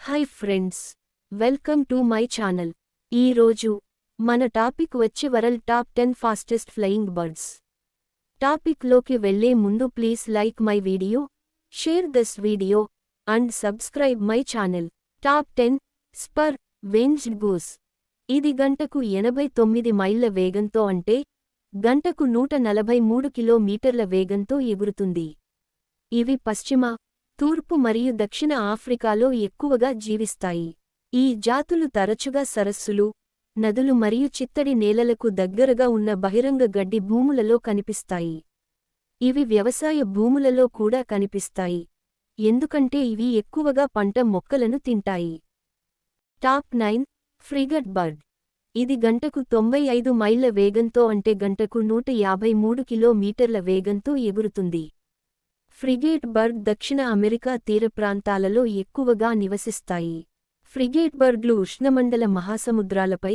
Hi friends, welcome to my channel. ఈరోజు మన topic వచ్చి world top 10 fastest flying birds. టాపిక్లోకి వెళ్లే ముందు please like my video, share this video and subscribe my channel. Top 10 spur winged goose. ఇది గంటకు 89 మైళ్ల వేగంతో అంటే గంటకు 143 కిలోమీటర్ల వేగంతో ఎగురుతుంది. ఇవి పశ్చిమ, తూర్పు మరియు దక్షిణ ఆఫ్రికాలో ఎక్కువగా జీవిస్తాయి. ఈ జాతులు తరచుగా సరస్సులు, నదులు మరియు చిత్తడి నేలలకు దగ్గరగా ఉన్న బహిరంగ గడ్డి భూములలో కనిపిస్తాయి. ఇవి వ్యవసాయ భూములలో కూడా కనిపిస్తాయి, ఎందుకంటే ఇవి ఎక్కువగా పంట మొక్కలను తింటాయి. Top 9 frigate bird. ఇది గంటకు 95 మైళ్ల వేగంతో అంటే గంటకు 153 కిలోమీటర్ల వేగంతో ఎగురుతుంది. ఫ్రిగేట్ బర్డ్ దక్షిణ అమెరికా తీర ప్రాంతాలలో ఎక్కువగా నివసిస్తాయి. ఫ్రిగేట్ బర్డ్లు ఉష్ణమండల మహాసముద్రాలపై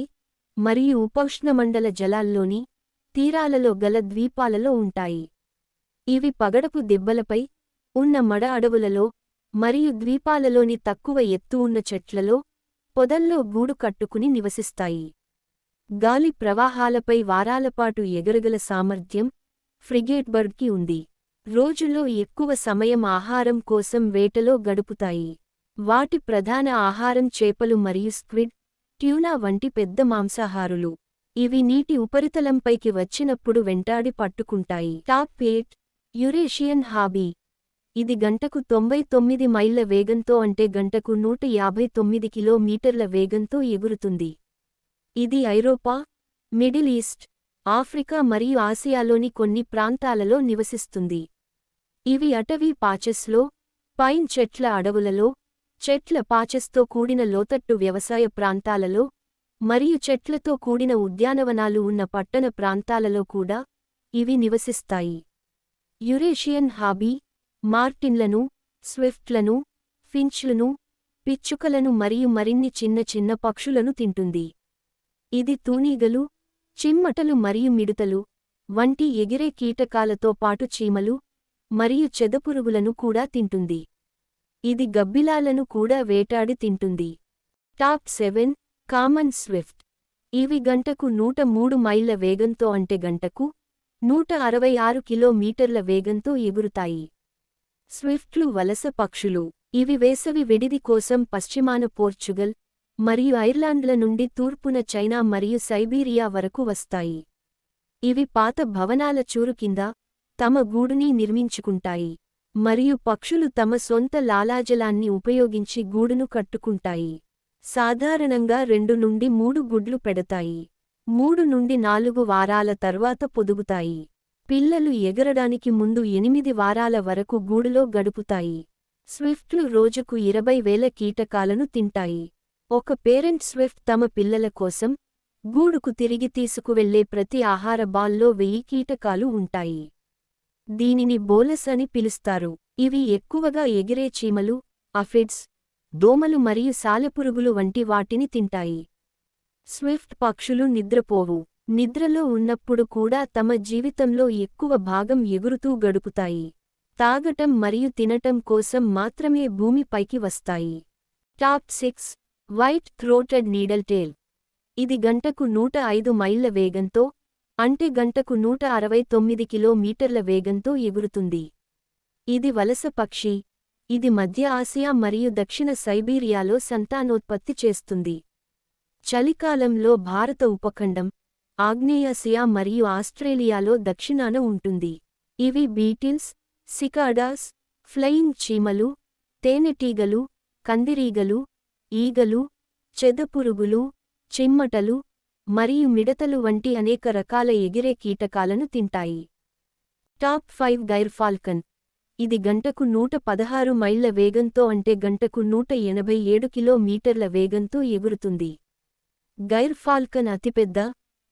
మరియు ఉపఉష్ణమండల జలాల్లోని తీరాలలో గల ద్వీపాలలో ఉంటాయి. ఇవి పగడపు దెబ్బలపై ఉన్న మడ అడవులలో మరియు ద్వీపాలలోని తక్కువ ఎత్తు ఉన్న చెట్లలో, పొదల్లో గూడు కట్టుకుని నివసిస్తాయి. గాలి ప్రవాహాలపై వారాలపాటు ఎగరగల సామర్థ్యం ఫ్రిగేట్ బర్డ్కి ఉంది. రోజులో ఎక్కువ సమయం ఆహారం కోసం వేటలో గడుపుతాయి. వాటి ప్రధాన ఆహారం చేపలు మరియు స్క్విడ్, ట్యూనా వంటి పెద్ద మాంసాహారులు. ఇవి నీటి ఉపరితలంపైకి వచ్చినప్పుడు వెంటాడి పట్టుకుంటాయి. Top 8 Eurasian hobby. ఇది గంటకు 99 మైళ్ల వేగంతో అంటే గంటకు 159 కిలోమీటర్ల వేగంతో ఎగురుతుంది. ఇది ఐరోపా, మిడిల్ ఈస్ట్, ఆఫ్రికా మరియు ఆసియాలోని కొన్ని ప్రాంతాలలో నివసిస్తుంది. ఇవి అటవీ పాచెస్లో, పైన్ చెట్ల అడవులలో, చెట్ల పాచెస్తో కూడిన లోతట్టు వ్యవసాయ ప్రాంతాలలో మరియు చెట్లతో కూడిన ఉద్యానవనాలు ఉన్న పట్టణ ప్రాంతాలలో కూడా ఇవి నివసిస్తాయి. యురేషియన్ హాబీ మార్టిన్లను, స్విఫ్ట్లను, ఫించ్లను, పిచ్చుకలను మరియు మరిన్ని చిన్న చిన్న పక్షులను తింటుంది. ఇది తూనీగలు, చిమ్మటలు మరియు మిడుతలు వంటి ఎగిరే కీటకాలతో పాటు చీమలు మరియు చెదపురుగులను కూడా తింటుంది. ఇది గబ్బిలాలను కూడా వేటాడి తింటుంది. Top 7 common Swift. ఇవి గంటకు 103 మైళ్ల వేగంతో అంటే గంటకు 166 కిలోమీటర్ల వేగంతో ఎగురుతాయి. స్విఫ్ట్లు వలస పక్షులు. ఇవి వేసవి విడిది కోసం పశ్చిమాన పోర్చుగల్ మరియు ఐర్లాండ్ల నుండి తూర్పున చైనా మరియు సైబీరియా వరకు వస్తాయి. ఇవి పాత భవనాల చూరు కింద తమ గూడుని నిర్మించుకుంటాయి మరియు పక్షులు తమ సొంత లాలాజలాన్ని ఉపయోగించి గూడును కట్టుకుంటాయి. సాధారణంగా 2 నుండి 3 గుడ్లు పెడతాయి. 3 నుండి 4 వారాల తర్వాత పొదుగుతాయి. పిల్లలు ఎగరడానికి ముందు 8 వారాల వరకు గూడులో గడుపుతాయి. స్విఫ్ట్లు రోజుకు 20,000 కీటకాలను తింటాయి. ఒక పేరెంట్ స్విఫ్ట్ తమ పిల్లల కోసం గూడుకు తిరిగి తీసుకువెళ్లే ప్రతి ఆహార బాల్లో 1000 కీటకాలు ఉంటాయి. దీనిని బోలస్ అని పిలుస్తారు. ఇవి ఎక్కువగా ఎగిరే చీమలు, అఫిడ్స్, దోమలు మరియు సాలెపురుగులు వంటి వాటిని తింటాయి. స్విఫ్ట్ పక్షులు నిద్రపోవు. నిద్రలో ఉన్నప్పుడు కూడా తమ జీవితంలో ఎక్కువ భాగం ఎగురుతూ గడుపుతాయి. తాగటం మరియు తినటం కోసం మాత్రమే భూమిపైకి వస్తాయి. Top 6 white throated needletail. ఇది గంటకు 105 మైళ్ల వేగంతో అంటే గంటకు 169 కిలోమీటర్ల వేగంతో ఎగురుతుంది. ఇది వలస పక్షి. ఇది మధ్య ఆసియా మరియు దక్షిణ సైబీరియాలో సంతానోత్పత్తి చేస్తుంది. చలికాలంలో భారత ఉపఖండం, ఆగ్నేయాసియా మరియు ఆస్ట్రేలియాలో దక్షిణాన ఉంటుంది. ఇవి బీటిల్స్, సికాడాస్, ఫ్లయింగ్ చీమలు, తేనెటీగలు, కందిరీగలు, ఈగలు, చెదపురుగులు, చిమ్మటలు మరియు మిడతలు వంటి అనేక రకాల ఎగిరే కీటకాలను తింటాయి. Top 5 gyr falcon. ఇది గంటకు 116 మైళ్ల వేగంతో అంటే గంటకు 187 కిలోమీటర్ల వేగంతో ఎగురుతుంది. గైర్ ఫాల్కన్ అతిపెద్ద,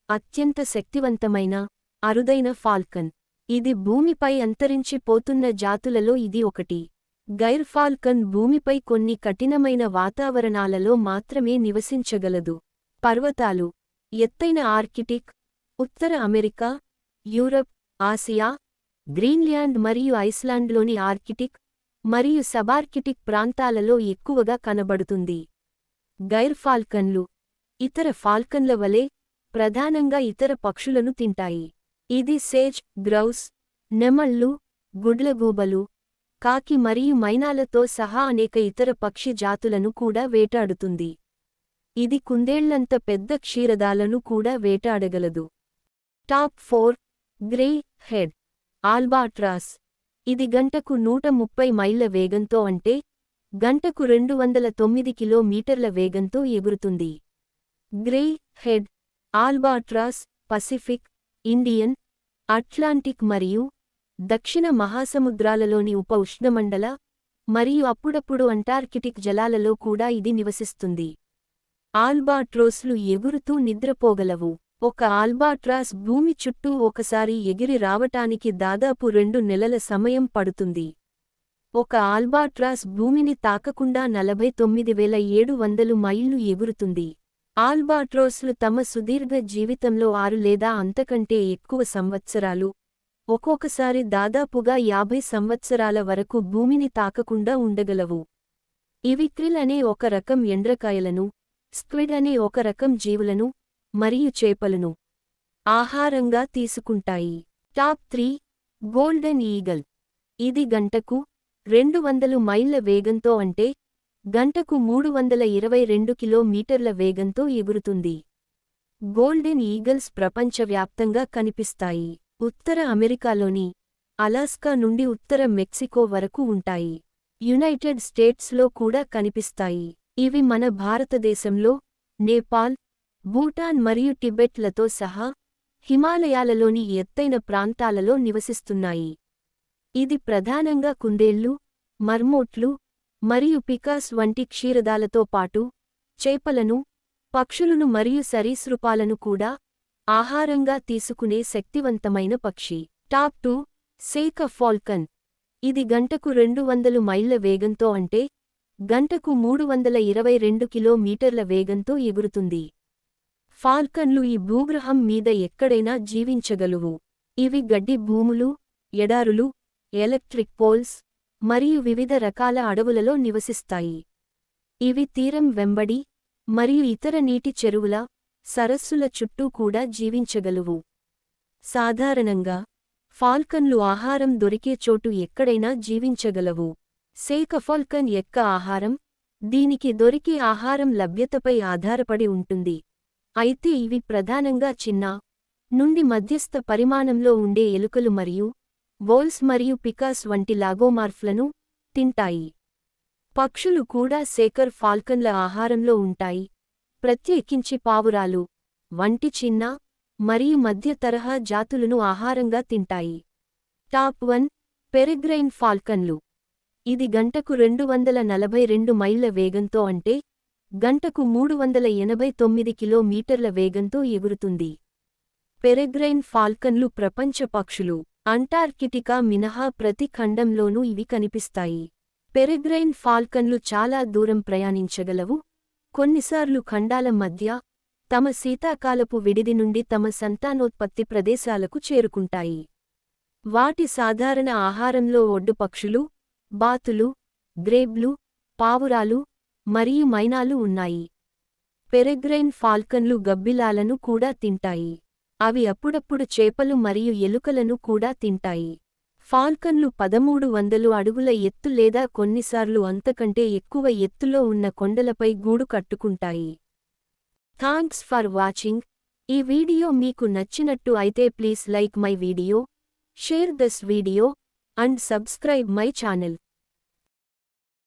అత్యంత శక్తివంతమైన, అరుదైన ఫాల్కన్. ఇది భూమిపై అంతరించిపోతున్న జాతులలో ఇది ఒకటి. గైర్ ఫాల్కన్ భూమిపై కొన్ని కఠినమైన వాతావరణాలలో మాత్రమే నివసించగలదు. పర్వతాలు, ఎత్తైన ఆర్కిటిక్, ఉత్తర అమెరికా, యూరప్, ఆసియా, గ్రీన్లాండ్ మరియు ఐస్లాండ్లోని ఆర్కిటిక్ మరియు సబార్కిటిక్ ప్రాంతాలలో ఎక్కువగా కనబడుతుంది. గైర్ ఫాల్కన్లు ఇతర ఫాల్కన్ల వలె ప్రధానంగా ఇతర పక్షులను తింటాయి. ఇది సేజ్, గ్రౌస్, నెమళ్ళు, గుడ్లగూబలు, కాకి మరియు మైనాలతో సహా అనేక ఇతర పక్షి జాతులను కూడా వేటాడుతుంది. ఇది కుందేళ్లంత పెద్ద క్షీరదాలను కూడా వేటాడగలదు. Top 4 grey head albatross. ఇది గంటకు 130 మైళ్ల వేగంతో అంటే గంటకు 209 కిలోమీటర్ల వేగంతో ఎగురుతుంది. Grey head albatross Pacific, Indian, Atlantic మరియు దక్షిణ మహాసముద్రాలలోని ఉప ఉష్ణమండల మరియు అప్పుడప్పుడు అంటార్కిటిక్ జలాలలో కూడా ఇది నివసిస్తుంది. ఆల్బాట్రోస్లు ఎగురుతూ నిద్రపోగలవు. ఒక ఆల్బాట్రాస్ భూమి చుట్టూ ఒకసారి ఎగిరి రావటానికి దాదాపు 2 నెలల సమయం పడుతుంది. ఒక ఆల్బాట్రాస్ భూమిని తాకకుండా 49,700 మైళ్లు ఎగురుతుంది. ఆల్బాట్రోస్లు తమ సుదీర్ఘ జీవితంలో 6 లేదా అంతకంటే ఎక్కువ సంవత్సరాలు, ఒక్కొక్కసారి దాదాపుగా 50 సంవత్సరాల వరకు భూమిని తాకకుండా ఉండగలవు. ఇవి క్రిల్ అనే ఒక రకం ఎండ్రకాయలను, స్క్విడ్ అనే ఒక రకం జీవులను మరియు చేపలను ఆహారంగా తీసుకుంటాయి. Top 3 golden eagle. ఇది గంటకు 200 మైళ్ల వేగంతో అంటే గంటకు 322 కిలోమీటర్ల వేగంతో ఎగురుతుంది. గోల్డెన్ ఈగల్స్ ప్రపంచవ్యాప్తంగా కనిపిస్తాయి. ఉత్తర అమెరికాలోని అలాస్కా నుండి ఉత్తర మెక్సికో వరకు ఉంటాయి. యునైటెడ్ స్టేట్స్లో కూడా కనిపిస్తాయి. ఇవి మన భారతదేశంలో నేపాల్, భూటాన్ మరియు టిబెట్లతో సహా హిమాలయాలలోని ఎత్తైన ప్రాంతాలలో నివసిస్తున్నాయి. ఇది ప్రధానంగా కుందేళ్లు, మర్మోట్లు మరియు పికాస్ వంటి క్షీరదాలతో పాటు చేపలను, పక్షులను మరియు సరీసృపాలను కూడా ఆహారంగా తీసుకునే శక్తివంతమైన పక్షి. Top 2 saker falcon. ఇది గంటకు 200 మైళ్ల వేగంతో అంటే గంటకు 322 కిలోమీటర్ల వేగంతో ఎగురుతుంది. ఫాల్కన్లు ఈ భూగ్రహం మీద ఎక్కడైనా జీవించగలువు. ఇవి గడ్డి భూములు, ఎడారులు, ఎలక్ట్రిక్ పోల్స్ మరియు వివిధ రకాల అడవులలో నివసిస్తాయి. ఇవి తీరం వెంబడి మరియు ఇతర నీటి చెరువుల, సరస్సుల చుట్టూ కూడా జీవించగలువు. సాధారణంగా ఫాల్కన్లు ఆహారం దొరికే చోటు ఎక్కడైనా జీవించగలవు. సేక ఫాల్కన్ యొక్క ఆహారం దీనికి దొరికే ఆహారం లభ్యతపై ఆధారపడి ఉంటుంది. అయితే ఇవి ప్రధానంగా చిన్న నుండి మధ్యస్థ పరిమాణంలో ఉండే ఎలుకలు మరియు వోల్స్ మరియు పికాస్ వంటి లాగోమార్ఫ్లను తింటాయి. పక్షులు కూడా సేకర్ ఫాల్కన్ల ఆహారంలో ఉంటాయి, ప్రత్యేకించి పావురాలు వంటి చిన్న మరియు మధ్య తరహా జాతులను ఆహారంగా తింటాయి. టాప్ 1 పెరెగ్రైన్ ఫాల్కన్లు. ఇది గంటకు 242 మైళ్ల వేగంతో అంటే గంటకు 389 కిలోమీటర్ల వేగంతో ఎగురుతుంది. పెరెగ్రైన్ ఫాల్కన్లు ప్రపంచ పక్షులు. అంటార్కిటికా మినహా ప్రతి ఖండంలోనూ ఇవి కనిపిస్తాయి. పెరెగ్రైన్ ఫాల్కన్లు చాలా దూరం ప్రయాణించగలవు, కొన్నిసార్లు ఖండాల మధ్య తమ శీతాకాలపు విడిది నుండి తమ సంతానోత్పత్తి ప్రదేశాలకు చేరుకుంటాయి. వాటి సాధారణ ఆహారంలో ఒడ్డు పక్షులు, బాతులు, గ్రేబ్లు, పావురాలు మరియు మైనాలు ఉన్నాయి. పెరెగ్రైన్ ఫాల్కన్లు గబ్బిలాలను కూడా తింటాయి. అవి అప్పుడప్పుడు చేపలు మరియు ఎలుకలను కూడా తింటాయి. ఫాల్కన్లు 1300 అడుగుల ఎత్తు లేదా కొన్నిసార్లు అంతకంటే ఎక్కువ ఎత్తులో ఉన్న కొండలపై గూడు కట్టుకుంటాయి. Thanks for watching. ఈ వీడియో మీకు నచ్చినట్టు అయితే please like my video, share this video and subscribe my channel.